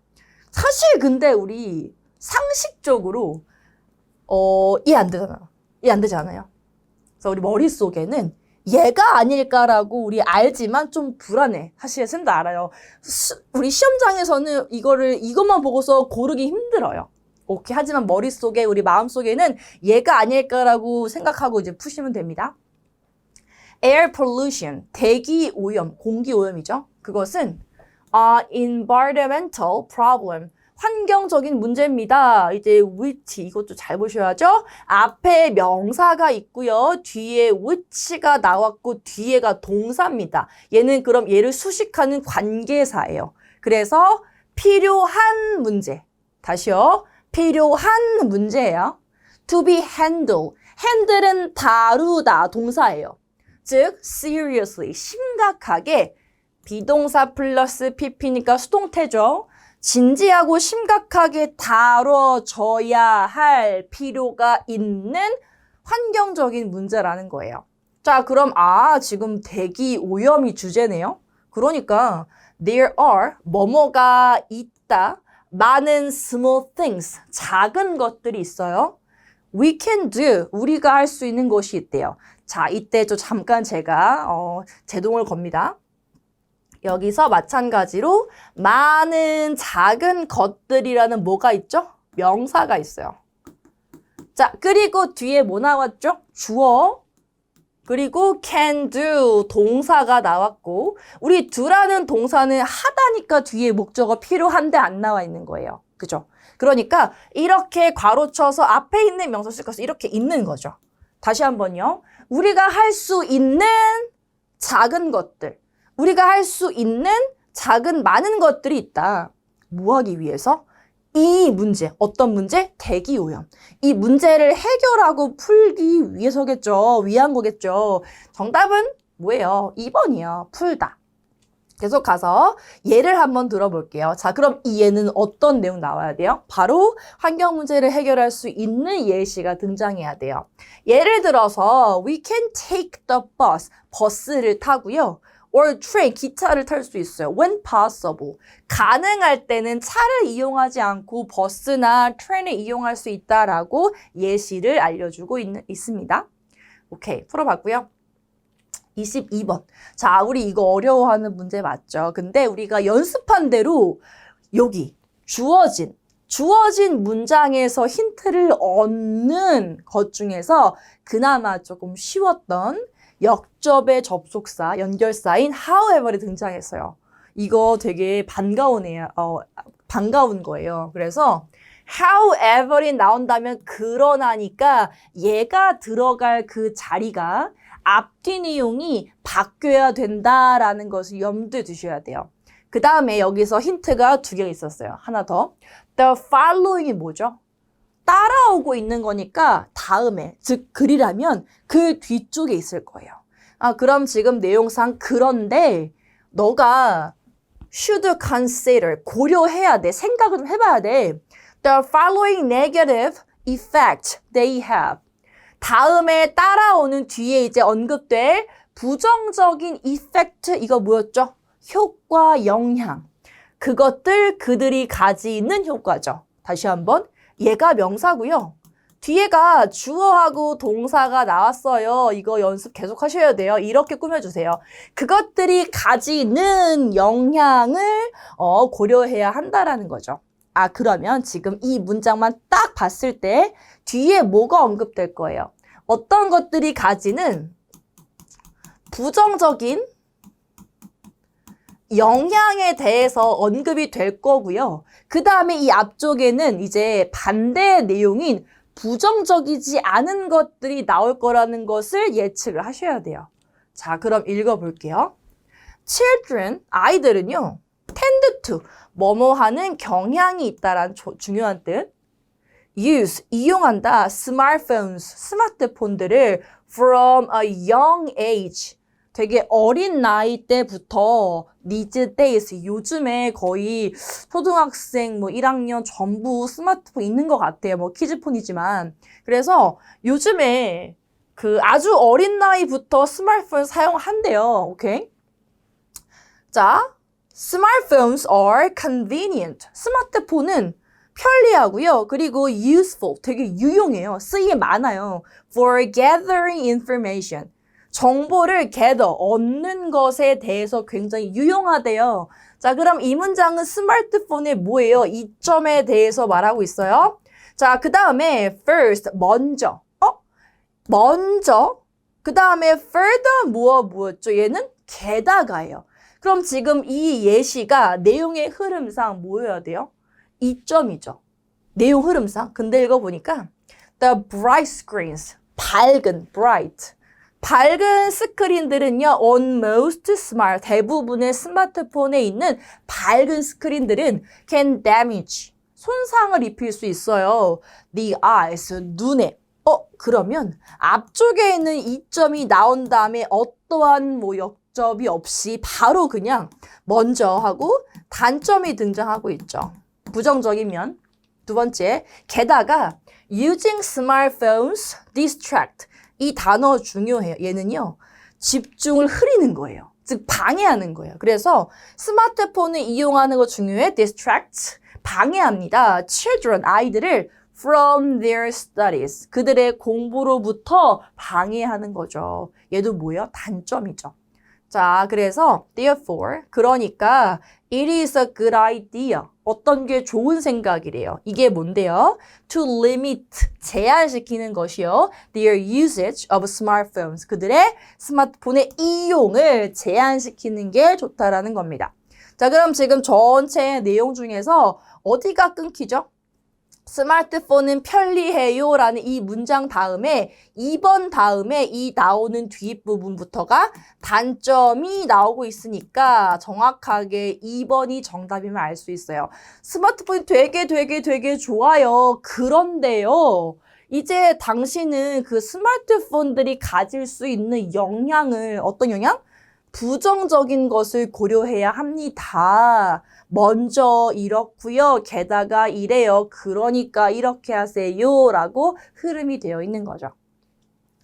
사실 근데 우리 상식적으로 이해 안 되잖아요. 이해 안 되지 않아요? 그래서 우리 머릿속에는 얘가 아닐까라고 우리 알지만 좀 불안해. 사실 쌤도 알아요. 우리 시험장에서는 이것만 보고서 고르기 힘들어요. 오케이. 하지만 머릿속에, 우리 마음속에는 얘가 아닐까라고 생각하고 이제 푸시면 됩니다. Air pollution, 대기 오염, 공기 오염이죠. 그것은 environmental problem, 환경적인 문제입니다. 이제 which, 이것도 잘 보셔야죠. 앞에 명사가 있고요. 뒤에 which가 나왔고 뒤에가 동사입니다. 얘는 그럼 얘를 수식하는 관계사예요. 그래서 필요한 문제. 다시요. 필요한 문제예요. To be handled. handle은 다루다 동사예요. 즉 seriously, 심각하게, 비동사 플러스 pp니까 수동태죠. 진지하고 심각하게 다뤄져야 할 필요가 있는 환경적인 문제라는 거예요. 자, 그럼 지금 대기 오염이 주제네요. 그러니까 there are, 뭐뭐가 있다, 많은 small things, 작은 것들이 있어요. We can do, 우리가 할 수 있는 것이 있대요. 자, 이때 좀 잠깐 제가 제동을 겁니다. 여기서 마찬가지로 많은 작은 것들이라는 뭐가 있죠? 명사가 있어요. 자, 그리고 뒤에 뭐 나왔죠? 주어. 그리고 can do, 동사가 나왔고, 우리 do라는 동사는 하다니까 뒤에 목적어 필요한데 안 나와 있는 거예요. 그죠? 그러니까 이렇게 괄호쳐서 앞에 있는 명사 쓸 것을 이렇게 있는 거죠. 다시 한번요. 우리가 할 수 있는 작은 것들. 우리가 할 수 있는 작은 많은 것들이 있다. 뭐 하기 위해서? 이 문제, 어떤 문제? 대기오염. 이 문제를 해결하고 풀기 위해서겠죠. 위한 거겠죠. 정답은 뭐예요? 2번이요. 풀다. 계속 가서 예를 한번 들어볼게요. 자, 그럼 이 예는 어떤 내용 나와야 돼요? 바로 환경 문제를 해결할 수 있는 예시가 등장해야 돼요. 예를 들어서 we can take the bus, 버스를 타고요. or train, 기차를 탈 수 있어요. when possible, 가능할 때는 차를 이용하지 않고 버스나 트레인을 이용할 수 있다라고 예시를 알려주고 있습니다. 오케이, 풀어봤고요. 22번. 자, 우리 이거 어려워하는 문제 맞죠? 근데 우리가 연습한 대로 여기 주어진 주어진 문장에서 힌트를 얻는 것 중에서 그나마 조금 쉬웠던 역접의 접속사, 연결사인 however이 등장했어요. 이거 되게 반가운 거예요. 그래서 however이 나온다면 그러나니까 얘가 들어갈 그 자리가 앞뒤 내용이 바뀌어야 된다라는 것을 염두에 두셔야 돼요. 그 다음에 여기서 힌트가 두 개 있었어요. 하나 더. The following이 뭐죠? 따라오고 있는 거니까 다음에, 즉 글이라면 그 뒤쪽에 있을 거예요. 그럼 지금 내용상 그런데 너가 should consider, 고려해야 돼. 생각을 좀 해봐야 돼. The following negative effect they have. 다음에 따라오는 뒤에 이제 언급될 부정적인 effect, 이거 뭐였죠? 효과, 영향. 그것들 그들이 가지는 효과죠. 다시 한번. 얘가 명사고요. 뒤에가 주어하고 동사가 나왔어요. 이거 연습 계속 하셔야 돼요. 이렇게 꾸며주세요. 그것들이 가지는 영향을 고려해야 한다라는 거죠. 그러면 지금 이 문장만 딱 봤을 때 뒤에 뭐가 언급될 거예요? 어떤 것들이 가지는 부정적인 영향에 대해서 언급이 될 거고요. 그 다음에 이 앞쪽에는 이제 반대 내용인 부정적이지 않은 것들이 나올 거라는 것을 예측을 하셔야 돼요. 자, 그럼 읽어볼게요. Children, 아이들은요, tend to, 뭐뭐 하는 경향이 있다라는 중요한 뜻. Use, 이용한다, smartphones, 스마트폰들을 from a young age, 되게 어린 나이 때부터 these days, 요즘에 거의 초등학생 1학년 전부 스마트폰 있는 것 같아요. 키즈폰이지만. 그래서 요즘에 그 아주 어린 나이부터 스마트폰 사용한대요. 오케이? 자, smartphones are convenient. 스마트폰은 편리하고요. 그리고 useful, 되게 유용해요. 쓰임이 많아요. For gathering information. 정보를 얻는 것에 대해서 굉장히 유용하대요. 자, 그럼 이 문장은 스마트폰의 뭐예요? 이점에 대해서 말하고 있어요. 자, 그 다음에 first, 먼저. 먼저. 그 다음에 further, 뭐였죠? 얘는 게다가예요. 그럼 지금 이 예시가 내용의 흐름상 뭐여야 돼요? 이점이죠. 내용 흐름상. 근데 읽어보니까 the bright screens, 밝은, bright. 밝은 스크린들은요, on most smart, 대부분의 스마트폰에 있는 밝은 스크린들은 can damage, 손상을 입힐 수 있어요. The eyes, 눈에. 그러면 앞쪽에 있는 이점이 나온 다음에 어떠한 역접이 없이 바로 그냥 먼저 하고 단점이 등장하고 있죠. 부정적이면. 두 번째, 게다가 using smartphones distract. 이 단어 중요해요. 얘는요, 집중을 흐리는 거예요. 즉, 방해하는 거예요. 그래서 스마트폰을 이용하는 거 중요해. distract, 방해합니다. children, 아이들을 from their studies, 그들의 공부로부터 방해하는 거죠. 얘도 뭐예요? 단점이죠. 자, 그래서 therefore, 그러니까 it is a good idea. 어떤 게 좋은 생각이래요. 이게 뭔데요? To limit, 제한시키는 것이요. Their usage of smartphones. 그들의 스마트폰의 이용을 제한시키는 게 좋다라는 겁니다. 자, 그럼 지금 전체 내용 중에서 어디가 끊기죠? 스마트폰은 편리해요 라는 이 문장 다음에 2번 다음에 이 나오는 뒷부분부터가 단점이 나오고 있으니까 정확하게 2번이 정답임을 알 수 있어요. 스마트폰이 되게 좋아요. 그런데요. 이제 당신은 그 스마트폰들이 가질 수 있는 영향을, 어떤 영향? 부정적인 것을 고려해야 합니다. 먼저 이렇고요. 게다가 이래요. 그러니까 이렇게 하세요. 라고 흐름이 되어 있는 거죠.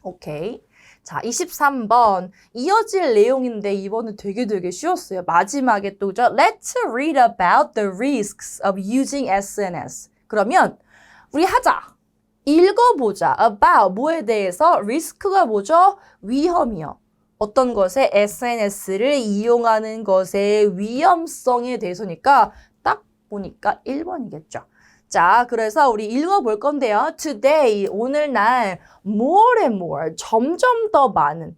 오케이. 자, 23번. 이어질 내용인데 이번은 되게 쉬웠어요. 마지막에 또죠. Let's read about the risks of using SNS. 그러면 우리 하자. 읽어보자. About 뭐에 대해서? 리스크가 뭐죠? 위험이요. 어떤 것에 SNS를 이용하는 것의 위험성에 대해서니까 딱 보니까 1번이겠죠. 자, 그래서 우리 읽어볼 건데요. Today, 오늘날 more and more, 점점 더 많은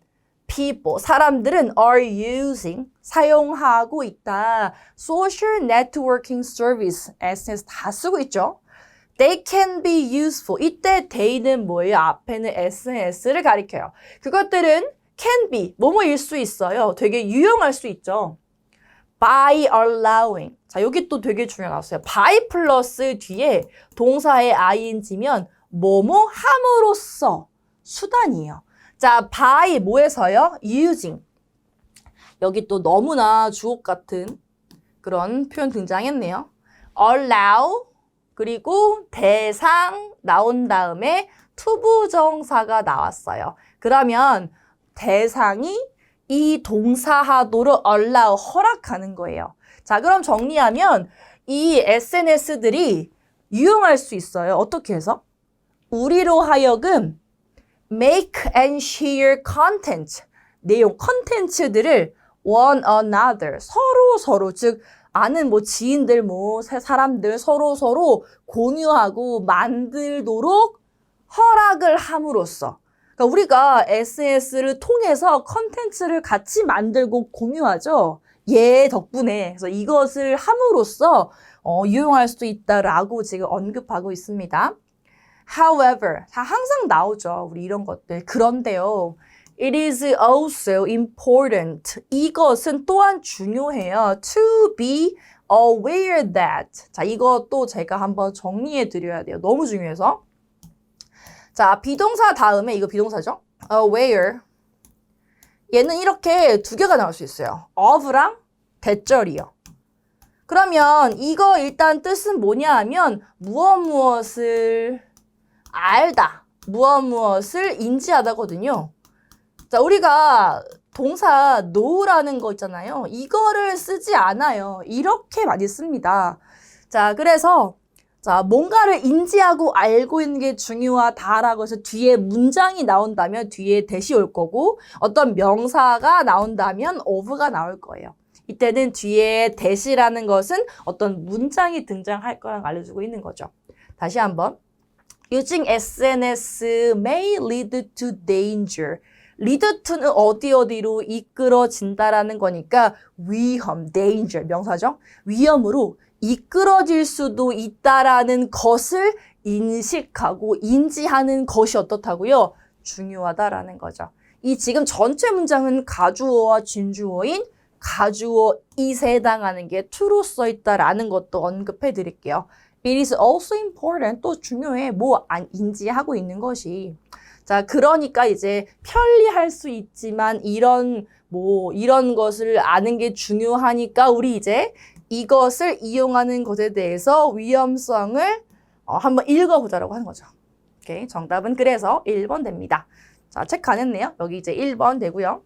people, 사람들은 are using, 사용하고 있다. Social networking service, SNS 다 쓰고 있죠. They can be useful. 이때 they는 뭐예요? 앞에는 SNS를 가리켜요. 그것들은 can be, 뭐뭐일 수 있어요. 되게 유용할 수 있죠. by allowing. 자, 여기 또 되게 중요하셨어요. by 플러스 뒤에 동사의 ing면 뭐뭐 함으로써 수단이에요. 자, by 뭐에서요? using. 여기 또 너무나 주옥 같은 그런 표현 등장했네요. allow 그리고 대상 나온 다음에 투부정사가 나왔어요. 그러면 대상이 이 동사하도록 allow, 허락하는 거예요. 자, 그럼 정리하면 이 SNS들이 유용할 수 있어요. 어떻게 해서? 우리로 하여금 make and share content, 내용, 컨텐츠들을 one another, 서로, 즉 아는 뭐 지인들, 뭐 사람들 서로 공유하고 만들도록 허락을 함으로써, 그러니까 우리가 SNS를 통해서 컨텐츠를 같이 만들고 공유하죠. 얘 덕분에. 그래서 이것을 함으로써 유용할 수 있다라고 지금 언급하고 있습니다. However, 다 항상 나오죠. 우리 이런 것들. 그런데요. It is also important. 이것은 또한 중요해요. To be aware that. 자, 이것도 제가 한번 정리해 드려야 돼요. 너무 중요해서. 자, 비동사 다음에 이거 비동사죠? aware. 얘는 이렇게 두 개가 나올 수 있어요. of랑 대절이요. 그러면 이거 일단 뜻은 뭐냐 하면 무엇을 알다. 무엇을 인지하다거든요. 자, 우리가 동사 know라는 거 있잖아요. 이거를 쓰지 않아요. 이렇게 많이 씁니다. 자, 그래서 자, 뭔가를 인지하고 알고 있는 게 중요하다라고 해서 뒤에 문장이 나온다면 뒤에 대시 올 거고 어떤 명사가 나온다면 of가 나올 거예요. 이때는 뒤에 대시라는 것은 어떤 문장이 등장할 거라고 알려주고 있는 거죠. 다시 한번. Using SNS may lead to danger. lead to는 어디로 이끌어진다라는 거니까 위험, danger, 명사죠? 위험으로 이끌어질 수도 있다라는 것을 인식하고 인지하는 것이 어떻다고요? 중요하다라는 거죠. 이 지금 전체 문장은 가주어와 진주어인 가주어 it에 해당하는 게 to로 써 있다라는 것도 언급해 드릴게요. It is also important. 또 중요해. 뭐 안 인지하고 있는 것이. 자, 그러니까 이제 편리할 수 있지만 이런 것을 아는 게 중요하니까 우리 이제 이것을 이용하는 것에 대해서 위험성을 한번 읽어보자라고 하는 거죠. 오케이, 정답은 그래서 1번 됩니다. 자, 체크 안 했네요. 여기 이제 1번 되고요.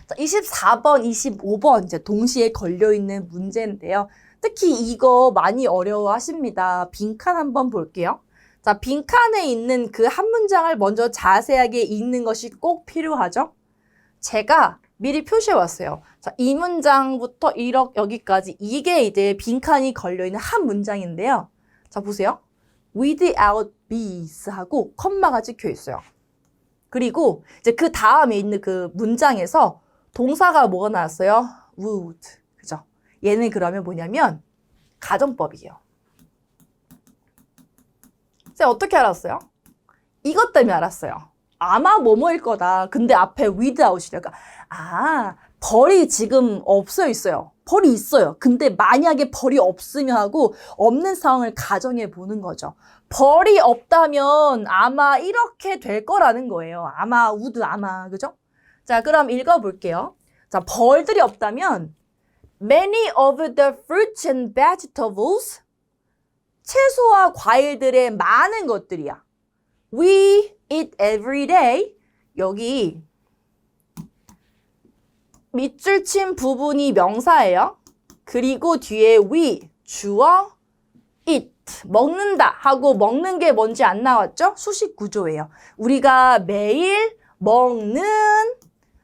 자, 24번, 25번 이제 동시에 걸려있는 문제인데요. 특히 이거 많이 어려워하십니다. 빈칸 한번 볼게요. 자, 빈칸에 있는 그 한 문장을 먼저 자세하게 읽는 것이 꼭 필요하죠. 제가 미리 표시해 왔어요. 자, 이 문장부터 여기까지 이게 이제 빈칸이 걸려있는 한 문장인데요. 자, 보세요. without bees 하고 컴마가 찍혀 있어요. 그리고 이제 그 다음에 있는 그 문장에서 동사가 뭐가 나왔어요? would. 그죠? 얘는 그러면 뭐냐면 가정법이에요. 쌤 어떻게 알았어요? 이것 때문에 알았어요. 아마 뭐뭐일 거다. 근데 앞에 without이니까 벌이 지금 있어요. 벌이 있어요. 근데 만약에 벌이 없으면 하고 없는 상황을 가정해 보는 거죠. 벌이 없다면 아마 이렇게 될 거라는 거예요. 아마 아마 그죠? 자, 그럼 읽어볼게요. 자, 벌들이 없다면 many of the fruits and vegetables 채소와 과일들의 많은 것들이야. We eat every day. 여기 밑줄 친 부분이 명사예요. 그리고 뒤에 we, 주어, eat, 먹는다 하고 먹는 게 뭔지 안 나왔죠? 수식 구조예요. 우리가 매일 먹는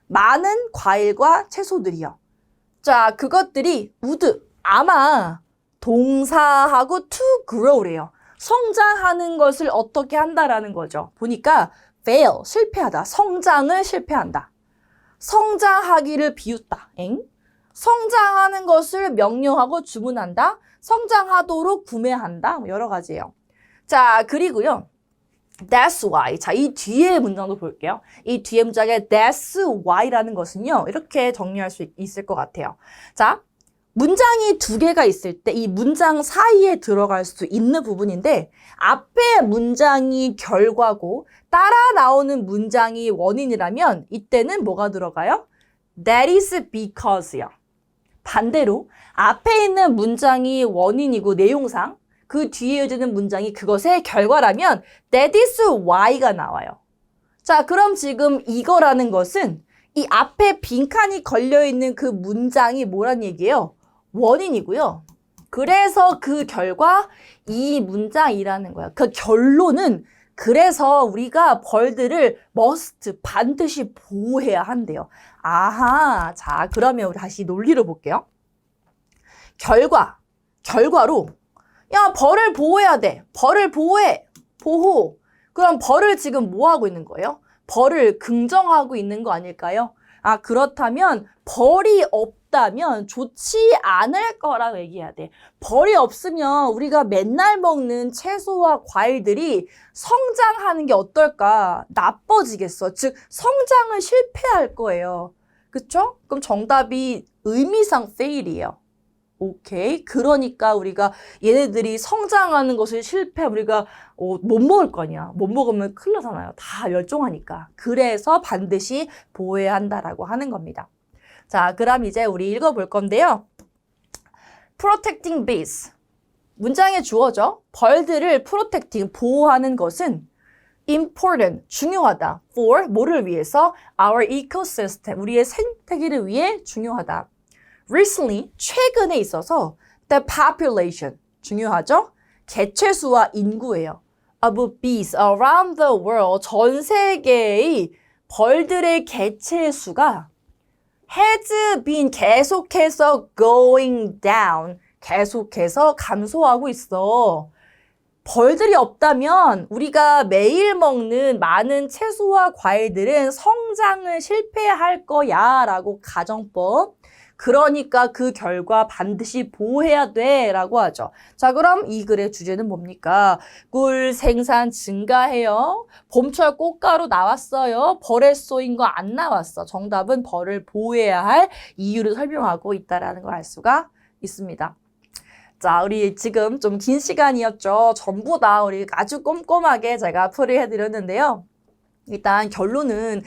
많은 과일과 채소들이요. 자, 그것들이 would, 아마 동사하고 to grow래요. 성장하는 것을 어떻게 한다라는 거죠. 보니까 fail, 실패하다. 성장을 실패한다. 성장하기를 비웃다. 성장하는 것을 명령하고 주문한다. 성장하도록 구매한다. 여러 가지예요. 자, 그리고요. That's why. 자, 이 뒤에 문장도 볼게요. 이 뒤에 문장에 that's why라는 것은요. 이렇게 정리할 수 있을 것 같아요. 자, 문장이 두 개가 있을 때 이 문장 사이에 들어갈 수 있는 부분인데 앞에 문장이 결과고 따라 나오는 문장이 원인이라면 이때는 뭐가 들어가요? That is because요. 반대로 앞에 있는 문장이 원인이고 내용상 그 뒤에 이어지는 문장이 그것의 결과라면 that is why가 나와요. 자, 그럼 지금 이거라는 것은 이 앞에 빈칸이 걸려있는 그 문장이 뭐란 얘기예요? 원인이고요. 그래서 그 결과 이 문장이라는 거야. 그 결론은 그래서 우리가 벌들을 must 반드시 보호해야 한대요. 아하, 자 그러면 우리 다시 논리를 볼게요. 결과로 야 벌을 보호해야 돼. 벌을 보호해. 보호. 그럼 벌을 지금 뭐 하고 있는 거예요? 벌을 긍정하고 있는 거 아닐까요? 아 그렇다면 벌이 없다면 좋지 않을 거라고 얘기해야 돼. 벌이 없으면 우리가 맨날 먹는 채소와 과일들이 성장하는 게 어떨까? 나빠지겠어. 즉 성장을 실패할 거예요. 그쵸? 그럼 정답이 의미상 fail이에요. 오케이. 그러니까 우리가 얘네들이 성장하는 것을 우리가 못 먹을 거 아니야. 못 먹으면 큰일 나잖아요. 다 멸종하니까. 그래서 반드시 보호해야 한다라고 하는 겁니다. 자, 그럼 이제 우리 읽어볼 건데요. protecting bees. 문장에 주어져 벌들을 protecting, 보호하는 것은 important, 중요하다. for, 뭐를 위해서? our ecosystem, 우리의 생태계를 위해 중요하다. recently, 최근에 있어서 the population, 중요하죠? 개체수와 인구예요. of bees around the world, 전 세계의 벌들의 개체수가 has been, 계속해서 going down, 계속해서 감소하고 있어. 벌들이 없다면 우리가 매일 먹는 많은 채소와 과일들은 성장을 실패할 거야 라고 가정법. 그러니까 그 결과 반드시 보호해야 돼 라고 하죠. 자, 그럼 이 글의 주제는 뭡니까? 꿀 생산 증가해요. 봄철 꽃가루 나왔어요. 벌에 쏘인 거 안 나왔어. 정답은 벌을 보호해야 할 이유를 설명하고 있다는 걸 알 수가 있습니다. 자, 우리 지금 좀 긴 시간이었죠. 전부 다 우리 아주 꼼꼼하게 제가 풀이 해드렸는데요. 일단 결론은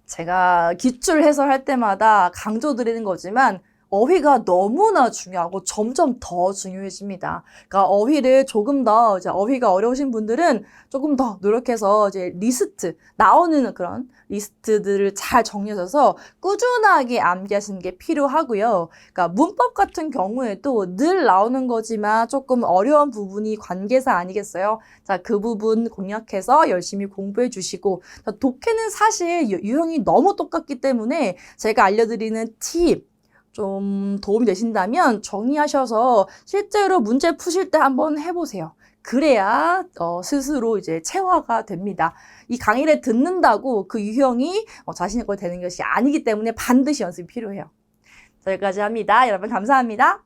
제가 기출 해설할 때마다 강조드리는 거지만 어휘가 너무나 중요하고 점점 더 중요해집니다. 그러니까 어휘를 조금 더 이제 어휘가 어려우신 분들은 조금 더 노력해서 이제 리스트 나오는 그런 리스트들을 잘 정리하셔서 꾸준하게 암기하시는 게 필요하고요. 그러니까 문법 같은 경우에도 늘 나오는 거지만 조금 어려운 부분이 관계사 아니겠어요? 자, 그 부분 공략해서 열심히 공부해 주시고 독해는 사실 유형이 너무 똑같기 때문에 제가 알려드리는 팁 좀 도움이 되신다면 정리하셔서 실제로 문제 푸실 때 한번 해보세요. 그래야 스스로 이제 체화가 됩니다. 이 강의를 듣는다고 그 유형이 자신의 걸 되는 것이 아니기 때문에 반드시 연습이 필요해요. 자, 여기까지 합니다. 여러분 감사합니다.